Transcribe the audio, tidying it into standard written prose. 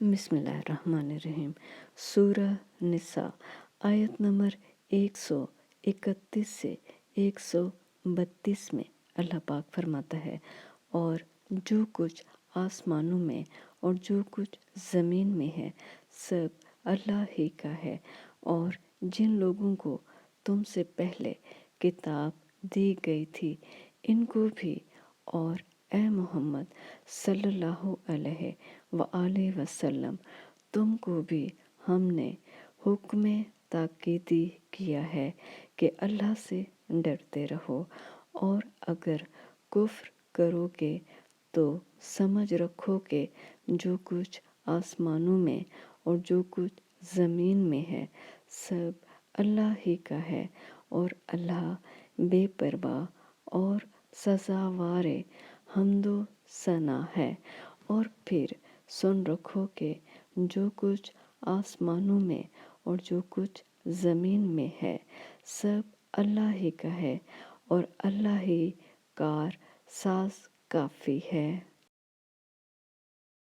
بسم اللہ الرحمن الرحیم۔ سورہ نساء آیت نمبر 131 سے 132 میں اللہ پاک فرماتا ہے، اور جو کچھ آسمانوں میں اور جو کچھ زمین میں ہے سب اللہ ہی کا ہے، اور جن لوگوں کو تم سے پہلے کتاب دی گئی تھی ان کو بھی، اور اے محمد صلی اللہ علیہ وآلہ وسلم تم کو بھی ہم نے حکم تاکیدی کیا ہے کہ اللہ سے ڈرتے رہو، اور اگر کفر کرو گے تو سمجھ رکھو کہ جو کچھ آسمانوں میں اور جو کچھ زمین میں ہے سب اللہ ہی کا ہے، اور اللہ بے پرواہ اور سزاوار حمد و ثنا ہے۔ اور پھر سن رکھو کہ جو کچھ آسمانوں میں اور جو کچھ زمین میں ہے سب اللہ ہی کا ہے، اور اللہ ہی کار ساز کافی ہے۔